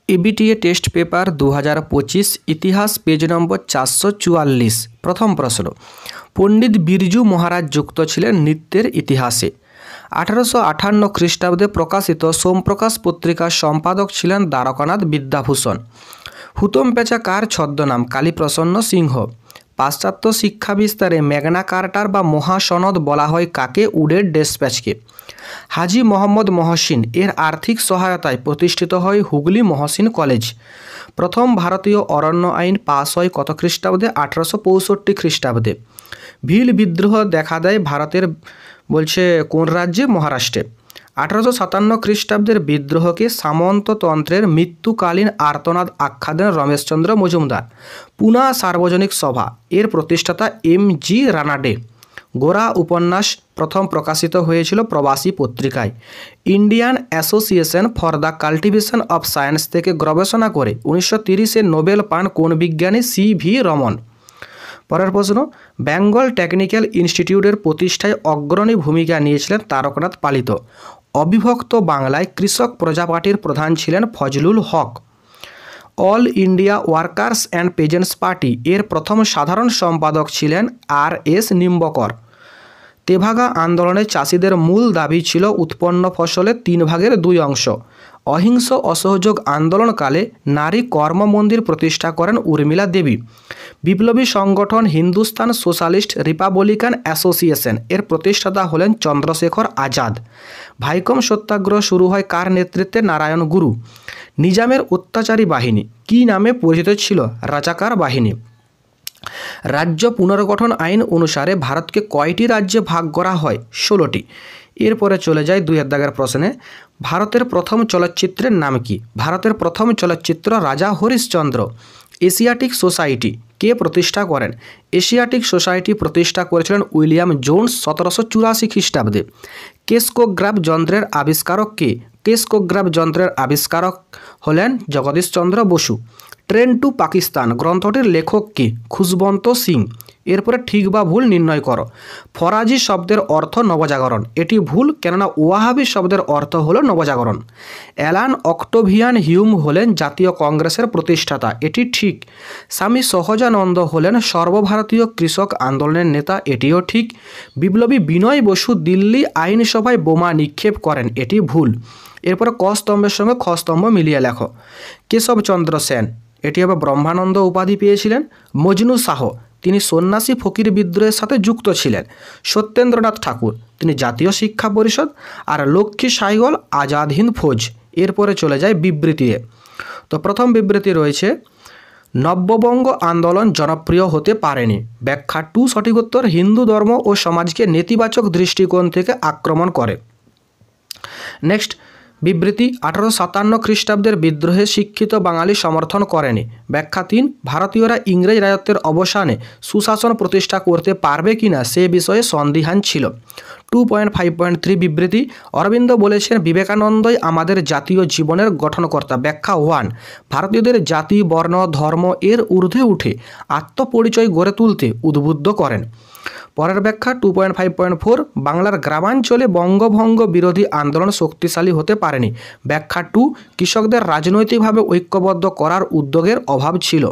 ABTA test paper 2025 ইতিহাস page নম্বর 444। প্রথম প্রশ্ন, পণ্ডিত বিরজু মহারাজ যুক্ত ছিলেন নৃত্যের ইতিহাসে। 1858 খ্রিস্টাব্দে প্রকাশিত সোমপ্রকাশ পত্রিকার সম্পাদক ছিলেন দ্বারকানাথ বিদ্যাভূষণ। হুতম পেঁচা কার ছদ্মনাম? কালীপ্রসন্ন সিংহ। পাশ্চাত্য শিক্ষা বিস্তারে ম্যাগনা কার্টার বা মহাসনদ বলা হয় কাকে? উডের ডেসপ্যাচকে। হাজী মোহাম্মদ মহসিন এর আর্থিক সহায়তায় প্রতিষ্ঠিত হয় হুগলি মহসিন কলেজ। প্রথম ভারতীয় অরণ্য আইন পাস হয় কত খ্রিস্টাব্দে? 1865 খ্রিস্টাব্দে। ভিল বিদ্রোহ দেখা দেয় ভারতের বলছে কোন রাজ্যে? মহারাষ্ট্রে। 1857 খ্রিস্টাব্দের বিদ্রোহকে সামন্ততন্ত্রের মৃত্যুকালীন আর্তনাদ আখ্যা দেন রমেশচন্দ্র মজুমদার। পুনা সার্বজনিক সভা এর প্রতিষ্ঠাতা এম.জি. রানাডে। গোরা উপন্যাস প্রথম প্রকাশিত হয়েছিল প্রবাসী পত্রিকায়। Indian association for the cultivation of science থেকে গবেষণা করে 1930-এ নোবেল পান কোন বিজ্ঞানী? সি.ভি. রমন। পরের প্রশ্ন, বেঙ্গল টেকনিক্যাল ইনস্টিটিউটের প্রতিষ্ঠায় অগ্রণী ভূমিকা নিয়েছিলেন তারকনাথ পালিত। অবিভক্ত বাংলায় কৃষক প্রজা পার্টির প্রধান ছিলেন Fazlul Haq. All India workers and peasants party এর প্রথম সাধারণ সম্পাদক ছিলেন আর.এস. নিম্বকর। তেভাগা আন্দোলনে চাষিদের মূল দাবি ছিল উৎপন্ন ফসলের 3/2 অংশ। অহিংস অসহযোগ আন্দোলনকালে নারী কর্ম মন্দির প্রতিষ্ঠা করেন উর্মিলা দেবী। বিপ্লবী সংগঠন হিন্দুস্তান সোশ্যালিস্ট রিপাবলিকান অ্যাসোসিয়েশন এর প্রতিষ্ঠাতা হলেন চন্দ্রশেখর আজাদ। ভাইকম সত্যাগ্রহ শুরু হয় কার নেতৃত্বে? নারায়ণ গুরু। নিজামের অত্যাচারী বাহিনী কী নামে পরিচিত ছিল? রাজাকার বাহিনী। রাজ্য পুনর্গঠন আইন অনুসারে ভারতকে কয়টি রাজ্যে ভাগ করা হয়? 16টি। এরপরে চলে যায় 2 দাগের প্রশ্নে। ভারতের প্রথম চলচ্চিত্রের নাম কি? ভারতের প্রথম চলচ্চিত্র রাজা হরিশ্চন্দ্র। এশিয়াটিক সোসাইটি কে প্রতিষ্ঠা করেন? এশিয়াটিক সোসাইটি প্রতিষ্ঠা করেছিলেন উইলিয়াম জোন্স 1784 খ্রিস্টাব্দে। কেসকোগ্রাফ যন্ত্রের আবিষ্কারক কে? কেসকোগ্রাফ যন্ত্রের আবিষ্কারক হলেন জগদীশচন্দ্র বসু। ট্রেন টু পাকিস্তান গ্রন্থটির লেখক কে? খুশবন্ত সিং। এরপরে ঠিক বা ভুল নির্ণয় করো। ফরাজি শব্দের অর্থ নবজাগরণ, এটি ভুল, কেননা ওয়াহাবি শব্দের অর্থ হলো নবজাগরণ। অ্যালান অক্টোভিয়ান হিউম হলেন জাতীয় কংগ্রেসের প্রতিষ্ঠাতা, এটি ঠিক। স্বামী সহজানন্দ হলেন সর্বভারতীয় কৃষক আন্দোলনের নেতা, এটিও ঠিক। বিপ্লবী বিনয় বসু দিল্লি আইনসভায় বোমা নিক্ষেপ করেন, এটি ভুল। এরপরে ক স্তম্ভের সঙ্গে খ স্তম্ভ মিলিয়ে লেখো। কেশবচন্দ্র সেন, এটি হবে ব্রহ্মানন্দ উপাধি পেয়েছিলেন। মজনু শাহ, তিনি সন্ন্যাসী ফকির বিদ্রোহের সাথে যুক্ত ছিলেন। সত্যেন্দ্রনাথ ঠাকুর, তিনি জাতীয় শিক্ষা পরিষদ। আর লক্ষ্মী সাইগল আজাদ হিন্দ ফৌজ। এরপরে চলে যায় বিবৃতিতে। তো প্রথম বিবৃতি রয়েছে, নব্যবঙ্গ আন্দোলন জনপ্রিয় হতে পারেনি। ব্যাখ্যা 2 সঠিক উত্তর। হিন্দু ধর্ম ও সমাজকে নেতিবাচক দৃষ্টিকোণ থেকে আক্রমণ করে। নেক্সট বিবৃতি, 1857 খ্রিস্টাব্দের বিদ্রোহে শিক্ষিত বাঙালি সমর্থন করেনি। ব্যাখ্যা 3, ভারতীয়রা ইংরেজ রাজত্বের অবসানে সুশাসন প্রতিষ্ঠা করতে পারবে কিনা সে বিষয়ে সন্দিহান ছিল। 2.5.3 বিবৃতি, অরবিন্দ বলেছেন বিবেকানন্দই আমাদের জাতীয় জীবনের গঠনকর্তা। ব্যাখ্যা 1, ভারতীয়দের জাতি বর্ণ ধর্ম এর ঊর্ধ্বে উঠে আত্মপরিচয় গড়ে তুলতে উদ্বুদ্ধ করেন। পরের ব্যাখ্যা 2.5.4, বাংলার গ্রামাঞ্চলে বঙ্গভঙ্গ বিরোধী আন্দোলন শক্তিশালী হতে পারেনি। ব্যাখ্যা 2, কৃষকদের রাজনৈতিকভাবে ঐক্যবদ্ধ করার উদ্যোগের অভাব ছিল।